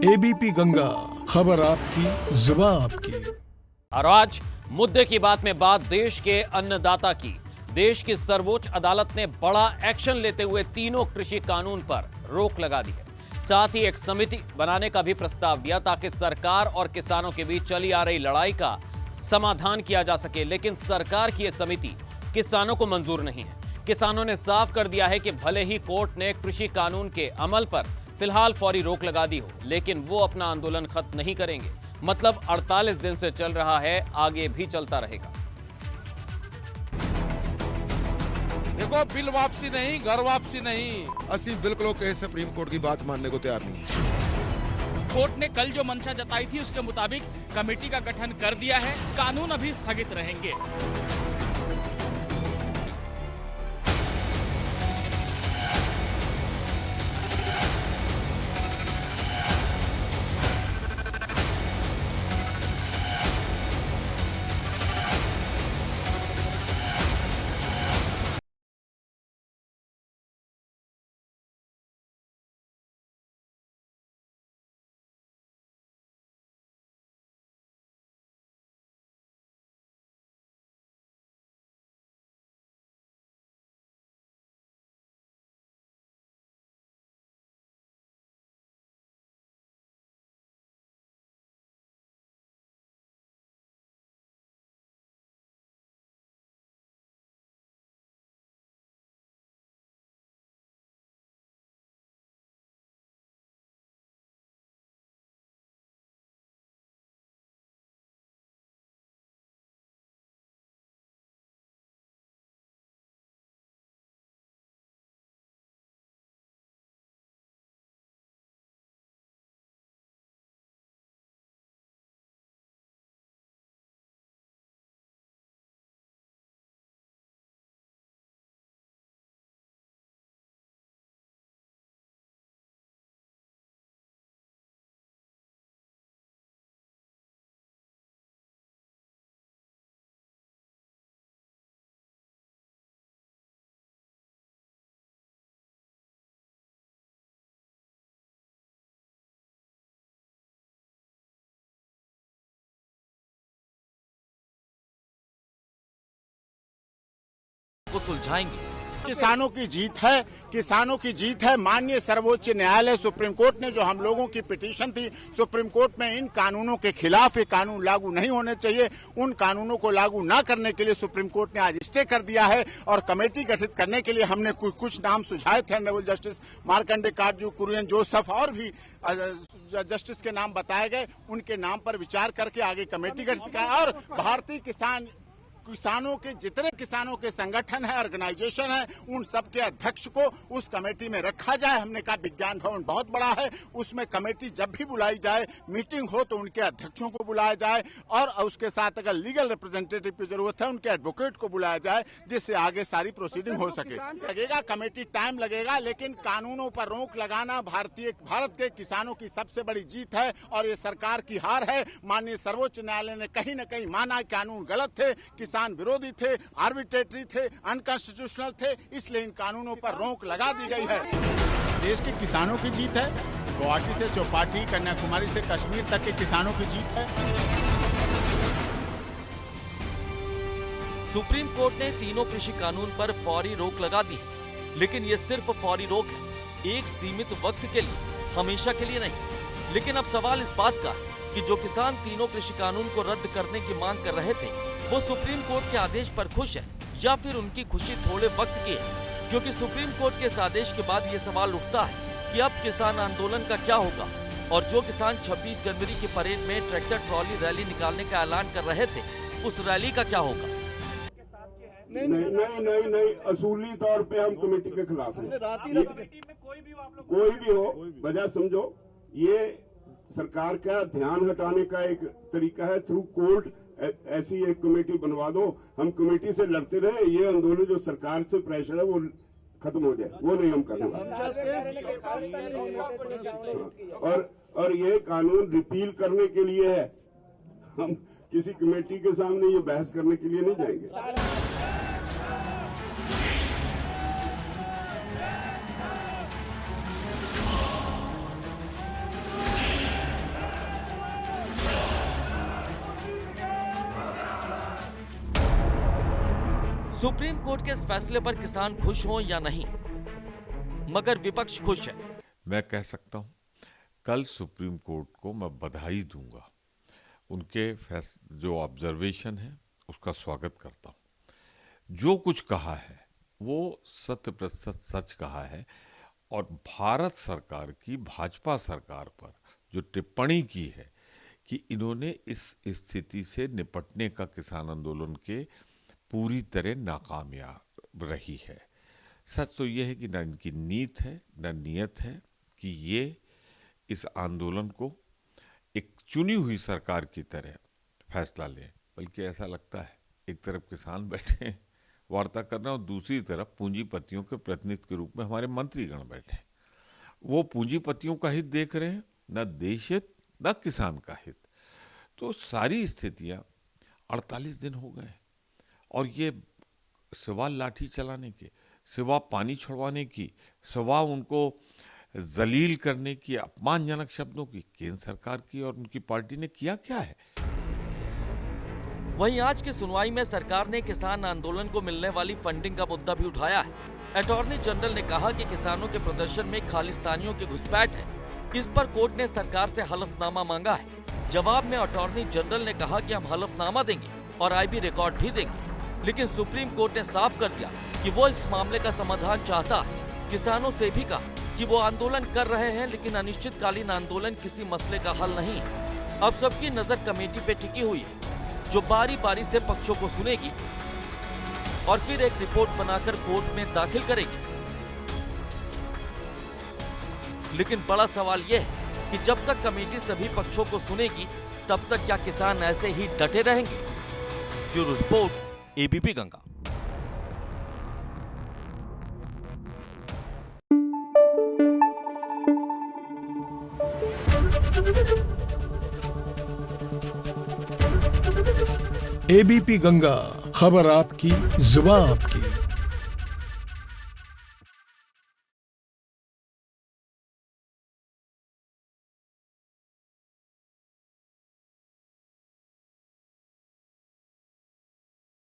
ABP Ganga, खबर आपकी, जुबान आपकी। और आज मुद्दे की बात में बात देश के अन्नदाता की। देश की सर्वोच्च अदालत ने बड़ा एक्शन लेते हुए तीनों कृषि कानून पर रोक लगा दी है। साथ ही एक समिति बनाने का भी प्रस्ताव दिया ताकि सरकार और किसानों के बीच चली आ रही लड़ाई का समाधान किया जा सके। लेकिन सरकार की यह समिति किसानों को मंजूर नहीं है। किसानों ने साफ कर दिया है कि भले ही कोर्ट ने कृषि कानून के अमल पर फिलहाल फौरी रोक लगा दी हो, लेकिन वो अपना आंदोलन खत्म नहीं करेंगे। मतलब 48 दिन से चल रहा है, आगे भी चलता रहेगा। देखो, बिल वापसी नहीं, घर वापसी नहीं। 80 बिल्कुल के सुप्रीम कोर्ट की बात मानने को तैयार नहीं। कोर्ट ने कल जो मंशा जताई थी उसके मुताबिक कमेटी का गठन कर दिया है। कानून अभी स्थगित रहेंगे। को सुलझाएंगे। किसानों की जीत है, किसानों की जीत है। माननीय सर्वोच्च न्यायालय सुप्रीम कोर्ट ने जो हम लोगों की पिटीशन थी सुप्रीम कोर्ट में, इन कानूनों के खिलाफ ये कानून लागू नहीं होने चाहिए, उन कानूनों को लागू न करने के लिए सुप्रीम कोर्ट ने आज स्टे कर दिया है। और कमेटी गठित करने के लिए हमने कुछ नाम सुझाए थे। ऑनरेबल जस्टिस मार्कंडे काटजू, कुरियन जोसेफ और भी जस्टिस के नाम बताए गए। उनके नाम पर विचार करके आगे कमेटी गठित कर और भारतीय किसानों के जितने किसानों के संगठन है, ऑर्गेनाइजेशन है, उन सब के अध्यक्ष को उस कमेटी में रखा जाए। हमने कहा विज्ञान भवन बहुत बड़ा है, उसमें कमेटी जब भी बुलाई जाए, मीटिंग हो तो उनके अध्यक्षों को बुलाया जाए और उसके साथ अगर लीगल रिप्रेजेंटेटिव की जरूरत है उनके एडवोकेट को बुलाया जाए, जिससे आगे सारी प्रोसीडिंग हो सके। लगेगा कमेटी, टाइम लगेगा, लेकिन कानूनों पर रोक लगाना भारत के किसानों की सबसे बड़ी जीत है और ये सरकार की हार है। माननीय सर्वोच्च न्यायालय ने कहीं न कहीं माना कानून गलत थे, किसान विरोधी थे, आर्बिट्रेटरी थे, अनकॉन्स्टिट्यूशनल थे, इसलिए इन कानूनों पर रोक लगा दी गई है। देश के किसानों की जीत है। गुवाहाटी से चौपाटी, कन्याकुमारी से कश्मीर तक के किसानों की जीत है। सुप्रीम कोर्ट ने तीनों कृषि कानून पर फौरी रोक लगा दी है, लेकिन ये सिर्फ फौरी रोक है, एक सीमित वक्त के लिए, हमेशा के लिए नहीं। लेकिन अब सवाल इस बात का है कि जो किसान तीनों कृषि कानून को रद्द करने की मांग कर रहे थे, वो सुप्रीम कोर्ट के आदेश पर खुश है या फिर उनकी खुशी थोड़े वक्त की है। क्योंकि सुप्रीम कोर्ट के इस आदेश के बाद ये सवाल उठता है कि अब किसान आंदोलन का क्या होगा। और जो किसान 26 जनवरी की परेड में ट्रैक्टर ट्रॉली रैली निकालने का ऐलान कर रहे थे, उस रैली का क्या होगा? नहीं, असूली तौर पे हम कमेटी के खिलाफ हैं। कोई भी हो, वजह समझो, ये सरकार का ध्यान हटाने का एक तरीका है। थ्रू कोर्ट ऐसी एक कमेटी बनवा दो, हम कमेटी से लड़ते रहे, ये आंदोलन जो सरकार से प्रेशर है वो खत्म हो जाए, वो नहीं हम करने और ये कानून रिपील करने के लिए है। हम किसी कमेटी के सामने ये बहस करने के लिए नहीं जाएंगे। सुप्रीम कोर्ट के इस फैसले पर किसान खुश हों या नहीं, मगर विपक्ष खुश है। मैं कह सकता हूं कल सुप्रीम कोर्ट को मैं बधाई दूंगा, उनके जो ऑब्जर्वेशन है उसका स्वागत करता हूं। जो कुछ कहा है वो 100% सच कहा है, और भारत सरकार की, भाजपा सरकार पर जो टिप्पणी की है कि इन्होंने इस स्थिति से निपटने का किसान आंदोलन के पूरी तरह नाकामयाब रही है। सच तो यह है कि न इनकी नीत है न नियत है कि ये इस आंदोलन को एक चुनी हुई सरकार की तरह फैसला लें, बल्कि ऐसा लगता है एक तरफ किसान बैठे हैं वार्ता कर रहे हैं और दूसरी तरफ पूंजीपतियों के प्रतिनिधि के रूप में हमारे मंत्रीगण बैठे हैं। वो पूंजीपतियों का हित देख रहे हैं, न देश हित न किसान का हित। तो सारी स्थितियां 48 दिन हो गए और ये सिवा लाठी चलाने के, सिवा पानी छुड़वाने की, सिवा उनको जलील करने की, अपमानजनक शब्दों की केंद्र सरकार की और उनकी पार्टी ने किया क्या है। वहीं आज की सुनवाई में सरकार ने किसान आंदोलन को मिलने वाली फंडिंग का मुद्दा भी उठाया है। अटॉर्नी जनरल ने कहा कि किसानों के प्रदर्शन में खालिस्तानियों की घुसपैठ है। इस पर कोर्ट ने सरकार से हलफनामा मांगा है। जवाब में अटॉर्नी जनरल ने कहा कि हम हलफनामा देंगे और आईबी रिकॉर्ड भी देंगे, लेकिन सुप्रीम कोर्ट ने साफ कर दिया कि वो इस मामले का समाधान चाहता है। किसानों से भी कहा कि वो आंदोलन कर रहे हैं, लेकिन अनिश्चितकालीन आंदोलन किसी मसले का हल नहीं है। अब सबकी नजर कमेटी पे टिकी हुई है, जो बारी बारी से पक्षों को सुनेगी और फिर एक रिपोर्ट बनाकर कोर्ट में दाखिल करेगी। लेकिन बड़ा सवाल यह है कि जब तक कमेटी सभी पक्षों को सुनेगी, तब तक क्या किसान ऐसे ही डटे रहेंगे? Bureau report, ABP Ganga. ABP Ganga, खबर आपकी, जुबान आपकी।